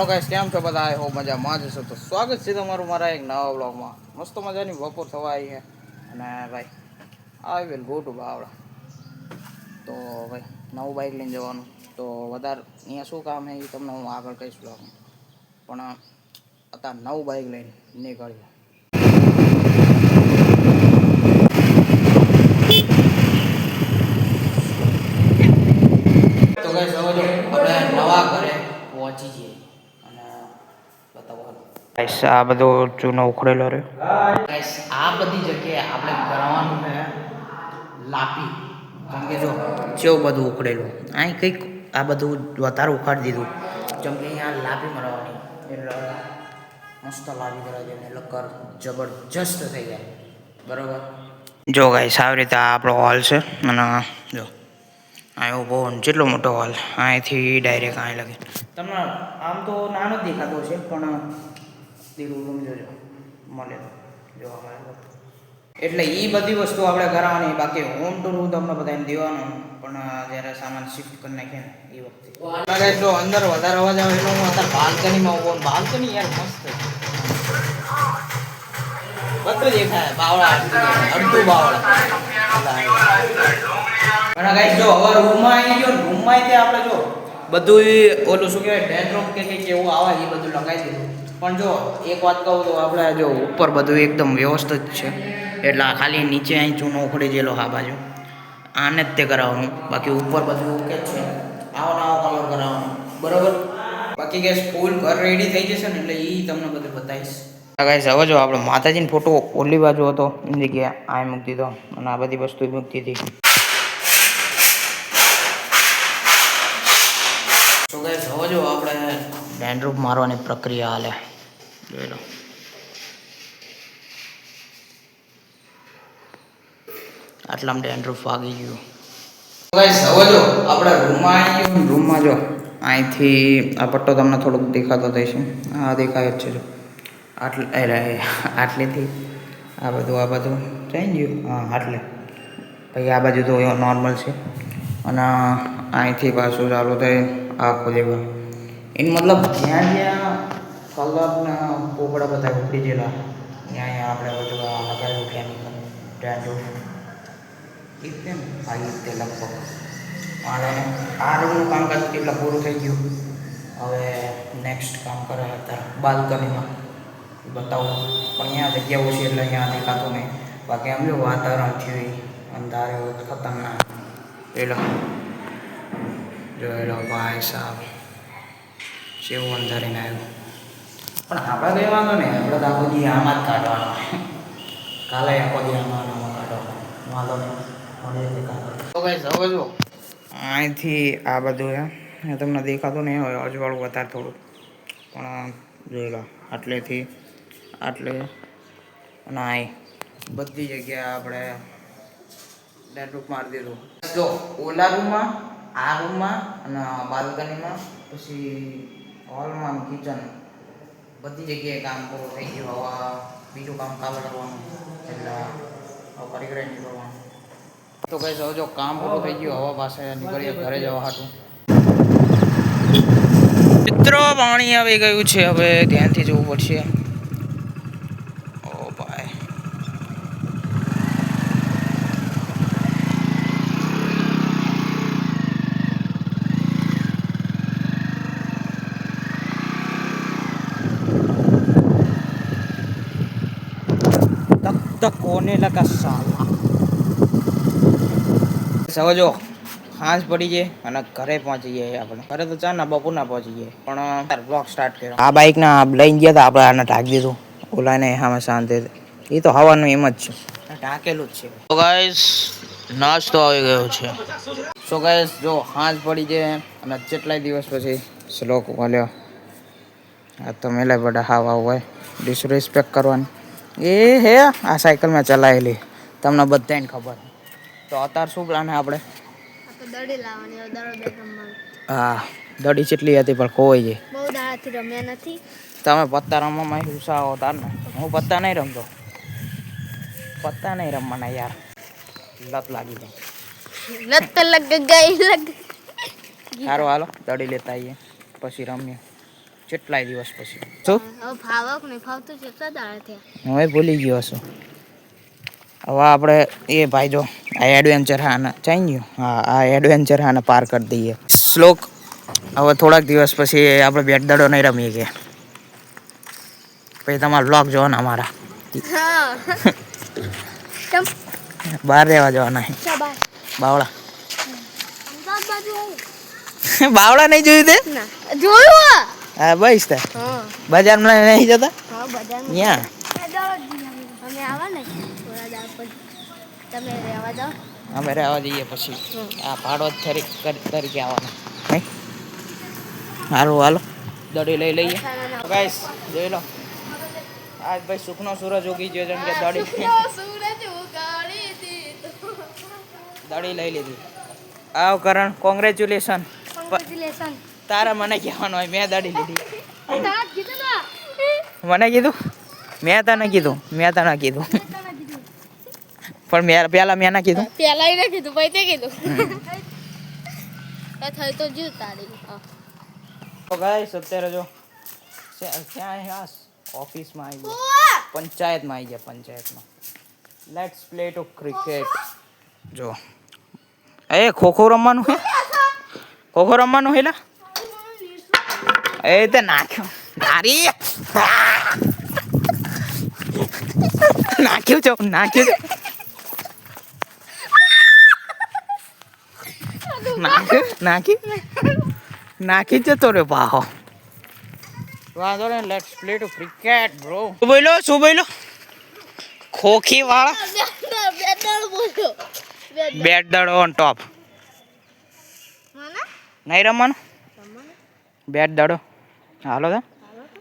Hello guys, કેમ છો બધા? આઈ હોપ મજામાં જ હશો. તો સ્વાગત છે તમારું મારા એક નવા વ્લોગમાં. મસ્ત મજાની બપોર થવા આવી છે અને ભાઈ I will go to Bavla. તો ભાઈ નવું બાઇક લઈને જવાનું. તો વધારે અહીંયા શું કામ છે એ તમને હું આગળ કહીશ વ્લોગમાં. પણ અત્યારે નવું બાઇક લઈને નીકળ્યો. તો ગાઈસ હવે જો આપણે નવા ઘરે પહોંચી જઈએ અને બતાવવાનું. ગાઈસ આ બધો ચૂનો ઉખડેલો રહ્યો. ગાઈસ આ બધી જગ્યાએ આપણે કરવાનું છે લાપી. જેમ કે જો કેવું બધું ઉખડેલું. અહીં કંઈક આ બધું વધારે ઉખાડી દીધું. જેમ કે અહીંયા લાપી મરવાની એટલે મસ્ત લાપી કરાવી દે એટલે કર જબરજસ્ત થઈ જાય. બરાબર. જો ગાઈસ આવી રીતે આપણો હોલ છે અને જો અહીં ઊભો જેટલો મોટો હોલ અહીંથી ડાયરેક્ટ અહીં લગે તમને આમ તો નાનો જ દેખાતો છે પણ દીકરું રૂમ જોજો મળે જોવા મળે. એટલે એ બધી વસ્તુ આપણે કરાવવાની. બાકી હોમ ટૂર હું તમને બધાને દેવાનું પણ જ્યારે સામાન શિફ્ટ કરી નાખીએ ને એ વખતે જો અંદર વધારે અવાજ આવે એટલે હું અત્યારે બાલ્કનીમાં ઊભો. બાલ્કની યાર મસ્ત બધું દેખાય. બાવળા અડધું બાવળા અને ગાઈસ જો હવે રૂમમાં આવી ગયો. રૂમમાં તે આપણે જો બધું ઓલું શું કહેવાય ડેન્ડ્રોપ કે કંઈક એવું આવે એ બધું લગાવી દીધું. પણ જો એક વાત કહું તો આપણે જો ઉપર બધું એકદમ વ્યવસ્થિત છે. એટલે ખાલી નીચે અહીં ચૂનો ઉખડી ગયેલો હા બાજુ આને જ તે કરાવવાનું. બાકી ઉપર બધું ઓકે જ છે. આવો નવો કલર કરાવવાનો બરાબર. બાકી ગેસ ફૂલ ઘર રેડી થઈ જશે ને એટલે એ તમને બધું બતાવીશ. ગાઈસ હવે જો આપણે માતાજીનો ફોટો ઓલી બાજુ હતો એની જગ્યાએ આ મૂકી દીધો અને આ બધી વસ્તુ મૂકી દીધી. તો ગાઈસ હવે જો આપણે ડેન્ડ્રફ મારવાની પ્રક્રિયા હાલે જોઈ લો. આટલામાં ડેન્ડ્રફ વાગી ગયું. ગાઈસ હવે જો આપણે રૂમમાં આવી ગયો. રૂમમાં જો અહીંથી આ પટ્ટો તમને થોડુંક દેખાતો થાય છે. હા દેખાય જ છે. જો આટલેથી આ બધું થઈ ગયું. હા આટલે પછી આ બાજુ તો નોર્મલ છે અને અહીંથી પાછું ચાલુ થાય આખો દેવા એનો મતલબ જ્યાં જ્યાં કલરના પોપડા બધા ઉખડી ગયેલા ત્યાં આપણે બધું લગાવ્યું કેમિકલ ડેન્ડ્રફ રીતે ને આ રીતે લગભગ અને આ રૂમનું કામકાજ એટલા પૂરું થઈ ગયું. હવે નેક્સ્ટ કામ કરે અત્યારે બાલ્કનીમાં બતાવું પણ અહીંયા જગ્યા ઓછી એટલે અહીંયા દેખાતું નહીં. બાકી આમ જો વાતાવરણ થયું અંધારે ખતરનાક પેલો જોયેલો ભાઈ સાહેબ જેવું અંધારીને આવ્યું. પણ આપણે કંઈ વાંધો નહીં. આપણે તો આખો દી આમાં જ કાઢવાનો. કાલે આખો દી આમાં કાઢવાનો વાંધો નહીં. તો ગાઈસ હવે જો અહીંથી આ બધું એ તમને દેખાતું નહીં હોય અજવાળું વધારે થોડું પણ જોઈ લો આટલેથી આટલે અને અહીં બધી જગ્યાએ આપણે ડેન્ડ્રફ મારી દીધું. જો ઓલા રૂમમાં આ રૂમમાં અને બાલ્કનીમાં પછી હોલમાં કિચન બધી જગ્યાએ કામ પૂરું થઈ ગયું. હવે બીજું કામ કાલે કરવાનું એટલે હવે કરી નીકળવાનું. તો કઈ હવે જો કામ પૂરું થઈ ગયું. હવા પાસે નીકળીએ ઘરે જવા હાટું. મિત્રો પાણી આવી ગયું છે. હવે ધ્યાનથી જવું પડશે. ઓ ભાઈ तक कोने लगा साला. હવે જો સાંજ પડી જાય અને ઘરે પહોંચી જાય. આપણે ઘરે તો ચાર ના બપોરના પહોંચી જાય પણ બ્લોગ સ્ટાર્ટ કર્યો. આ બાઇક ના લઈને ગયા હતા આપણે આને ઢાંકી દીધું. ઓલાને સામે શાંતિ એ તો હવાનું એમ જ છે ઢાંકેલું જ છે. તો ગાઈસ નાસ્તો આવી ગયો છે. સો ગાઈસ જો સાંજ પડી જાય અને કેટલાય દિવસ પછી શ્લોક મળ્યો. આ તો મેલા બધા હાવ હોય ડિસરિસ્પેક્ટ કરવાની એ હે આ સાયકલ મેં ચલાવેલી તમને બધાને ખબર. તો અત્યારે શું પ્લાન આપણે હા દડી કેટલી હતી પણ ખોવાઈ જાય. બહુ દાડાથી રમ્યા નથી. તમે પત્તા રમવામાં ઉત્સાહ તાર ને હું પત્તા નહીં રમતો. પત્તા નહીં રમવાના યાર લત લાગી જાય. લત તો લગ ગઈ. સારું હાલો દડી લેતા આવીએ પછી રમીએ. કેટલાય દિવસ પછી. શું ફાવક નહીં ફાવતું કેટલા દાડા થયા હવે ભૂલી ગયો છું. હવે આપણે એ ભાઈ જો આ એડવેન્ચર હા ચાઈ ગયું. હા આ એડવેન્ચર હા પાર કરી દઈએ. શ્લોક હવે થોડાક દિવસ પછી આપણે બેટ દડો નહીં રમીએ કે પછી તમારા બ્લોગ જોવાના અમારા. બહાર રહેવા જવાના બાવળા. બાવળા નહીં જોયું તે જોયું હા બસ તે બજારમાં નહીં જતા ત્યાં અમે આવા ને થોડા દાડા પછી તમે રહેવા જાઓ અમે રહેવા જઈએ પછી આ ભાડો તરીકે આવવાના નહીં સારું હાલો દડી લઈ લઈએ ગાઈસ જોઈ લો આજ ભાઈ સુખનો સૂરજ ઉગી ગયો જેમ કે દડી લઈ લીધી. આવ કરણ કોંગ્રેચ્યુલેશન. તારા મને કહેવાનું હોય મેં દડી લીધી. મને કીધું મેં તને કીધું પણ મેં પેલા મેં ના કીધું ભાઈ તે કીધું થઈ તો જીવ તારી તો ગાઈસ અત્યારે જો ક્યાં હાસ ઓફિસમાં આવી ગયા પંચાયતમાં આવી ગયા પંચાયતમાં. Let's play to cricket. જો એ ખોખો રમવાનું હે લા એ તે નાખ્યું તારી નાખી જતો રે પાહો. વાંધો ને let's play to cricket bro. શું બોલો ખોખી વાળા બેટ દડો ઓન ટોપ નહીં રમવાનું બેટ દડો હાલો તો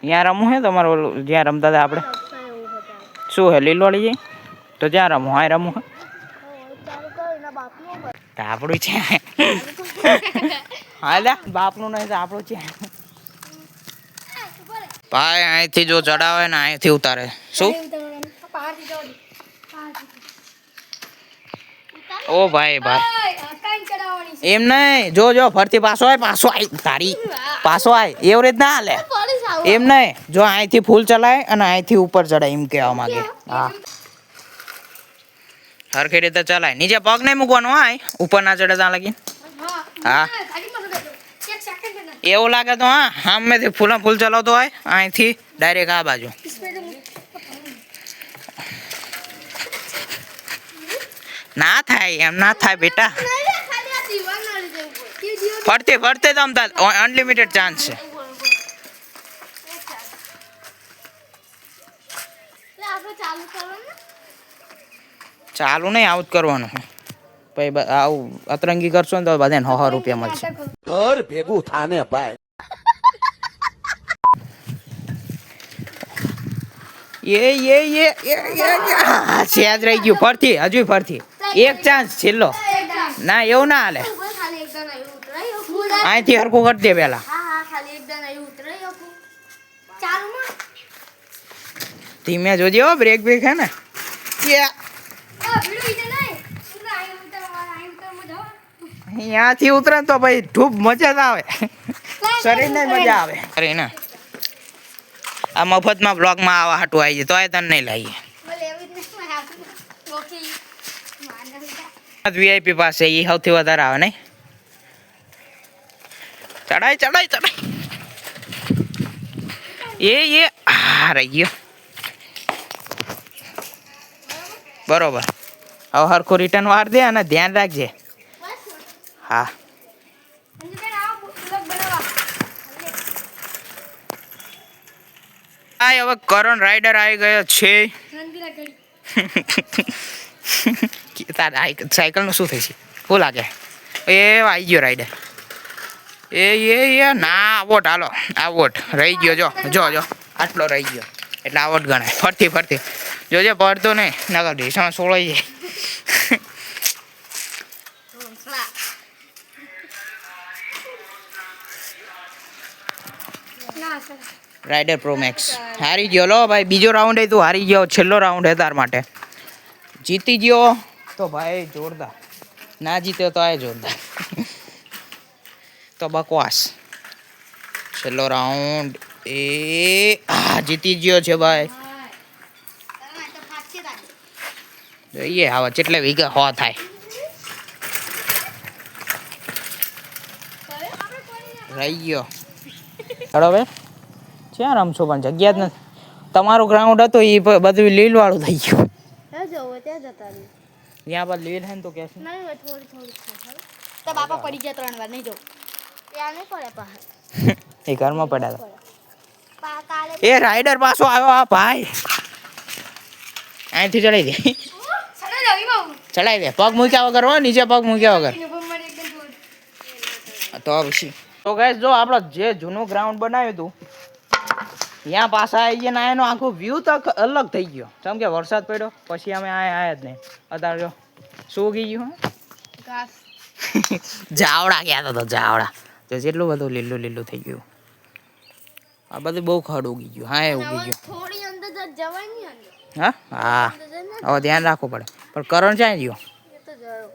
ત્યાં રમવું હે તમારે ઓલું જ્યાં રમતા હતા આપણે શું હે લીલોડી જઈ તો જ્યાં રમવું હા રમવું હે આપણું છે હા બાપનું નહીં તો આપણું છે ભાઈ. અહીંથી જો ચડાવે ને અહીંથી ઉતારે શું ઓ ભાઈ એમ નહીં જો ફરતી પાછો આય તારી પાછો આય એવી રીત ના હાલે એમ નહીં જો અહીંથી ફૂલ ચલાય અને અહીંથી ઉપર ચડાય એમ કહેવા માંગે. હા હરખી રીતે ચલાય નીચે પગ નહીં મૂકવાનો આય ઉપર ના ચડે ત્યાં લગી. હા એવું લાગે તો હા સામેથી ફૂલ ચલાવતો હોય અહીંથી ડાયરેક્ટ આ બાજુ ના થાય એમ ના થાય બેટા ફરતે તો અનલિમિટેડ ચાન્સ છે. ચાલુ નહીં આવું જ કરવાનું પછી આવું અતરંગી કરશો ને તો બધાને 100 રૂપિયા મળશે. ઘર ભેગું થાને ભાઈ સેજ રહી ગયું ફરતી હજુ ફરતી એક ચાન્સ છેલ્લો ના એવું ના હાલે અહીંથી હરખું કરી દે પેલા ધીમે જોજે હો બ્રેક હે ને અહીંયાથી ઉતરે તો ભાઈ ખૂબ મજા આવે શરીરને મજા આવે અરે ને આ મફતમાં બ્લોગમાં આવા હાટું આવી જાય તોય તને નહીં લાવીએ વીઆઈપી પાસે એ સૌથી વધારે આવે નહીં ચડાય એ આ રહી ગયો બરોબર. હવે હરખું રિટર્ન વાર દે અને ધ્યાન રાખજે. હા હવે કરણ રાઈડર આવી ગયો છે. સાયકલ નું શું થઈ છે શું લાગે એ આવી ગયો રાઈડર એ ના આવોટ હાલો આવોટ રહી ગયો જો આટલો રહી ગયો એટલે આવોટ ગણાય. ફરતી જોજે પડતો નહીં નગર ઢીસામાં સોળાઈ જાય. રાઇડર પ્રો મેક્સ હારી ગયો લો ભાઈ. બીજો રાઉન્ડ હે તું હારી ગયો. છેલ્લો રાઉન્ડ હે તાર માટે. જીતી ગયો તો ભાઈ જોરદાર, ના જીત્યો તો આ જોરદાર. તો બકવાસ. છેલ્લો રાઉન્ડ જીતી ગયો છે ભાઈ. જોઈએ હવે કેટલે વીઘા હો થાય. રહી ગયો. ચલો ભાઈ ક્યાં રમશો પણ જગ્યા જ નથી. તમારું ગ્રાઉન્ડ હતું એ બધું લીલ વાળું થઈ ગયું. ત્યાં જવું ત્યાં જતા રહી. ત્યાં પર લીલ હે ને તો કે નહીં હોય થોડી થોડી તો બાપા પડી ગયા 3 વાર નહીં જો ત્યાં નહીં પડે પાછા એ ઘરમાં પડ્યા હતા. કાલે એ રાઈડર પાછો આવ્યો આ ભાઈ. અહીંથી ચડાઈ દે. ચડાઈ દે પગ મૂક્યા વગર હો નીચે પગ મૂક્યા વગર તો પછી તો ગાઈસ જો આપણો જે જૂનું ગ્રાઉન્ડ બનાવ્યું હતું ત્યાં પાછા આવી ગયા એનો આખો વ્યૂ તો અલગ થઈ ગયો. કેમ કે વરસાદ પડ્યો પછી અમે આયા જ નહીં. અત્યારે જો શું ઉગી ગયું ઘાસ જાવડા ગયા તો જાવડા તો જેટલું બધું લીલું લીલું થઈ ગયું. આ બધું બહુ ખડ ઉગી ગયું. હા એ ઉગી ગયું. થોડી અંદર જવાય નહીં અંદર હા હા હવે ધ્યાન રાખવું પડે પણ કરણ ક્યાં ગયો? એ તો જયો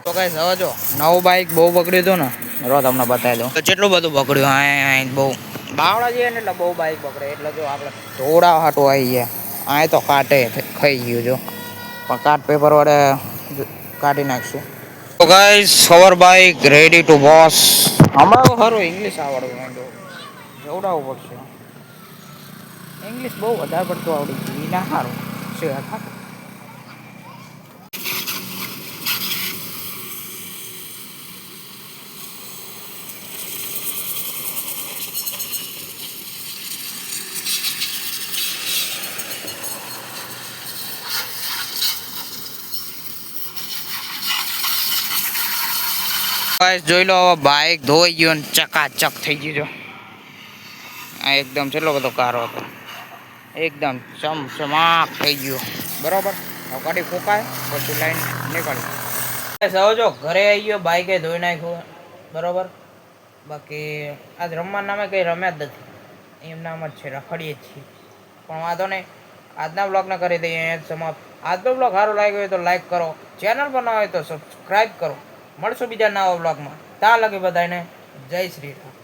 તો કઈ હવે જો નવું બાઈક બહુ બગડ્યું હતું ને રો તમને બતાવી દઉં તો કેટલું બધું બગડ્યું. હા બહુ બાવડા જઈએ ને એટલે બહુ બાઈક બગડે એટલે જો આપણે ધોડા હાટો આવી ગયા. આ તો કાટે ખાઈ ગયું જો પણ કાટ પેપર વડે કાઢી નાખશું. તો ગાઈસ સવાર બાઈક રેડી ટુ બોસ. હમણાં સારું ઇંગ્લિશ આવડવું માંડ્યું જોવડાવવું પડશે. ઇંગ્લિશ બહુ વધારે પડતું આવડી ગયું એ ના સારું છે. ગાઈસ જોઈ લો હવે બાઈક ધોઈ ગયો ને ચકાચક થઈ ગયું જો. આ એકદમ કેટલો બધો કારો હતો એકદમ ચમચમાક થઈ ગયો બરોબર. હવે ગાડી ફૂંકાય પછી લાઈન નીકળી. હવે જો ઘરે આવી ગયો બાઈકે ધોઈ નાખ્યું બરોબર. બાકી આજ રમવાના નામે કંઈ રમ્યા જ નથી. એમ નામ જ છે રખડીએ જ છીએ પણ વાંધો નહીં. આજના બ્લોગને કરી દઈએ અહીંયા સમાપ્ત. આજનો બ્લોગ સારો લાગ્યો હોય તો લાઈક કરો. ચેનલ પર ન હોય તો સબસ્ક્રાઈબ કરો. મળશું બીજા નવા બ્લોગમાં. ત્યાં લગી બધાને જય શ્રી રામ.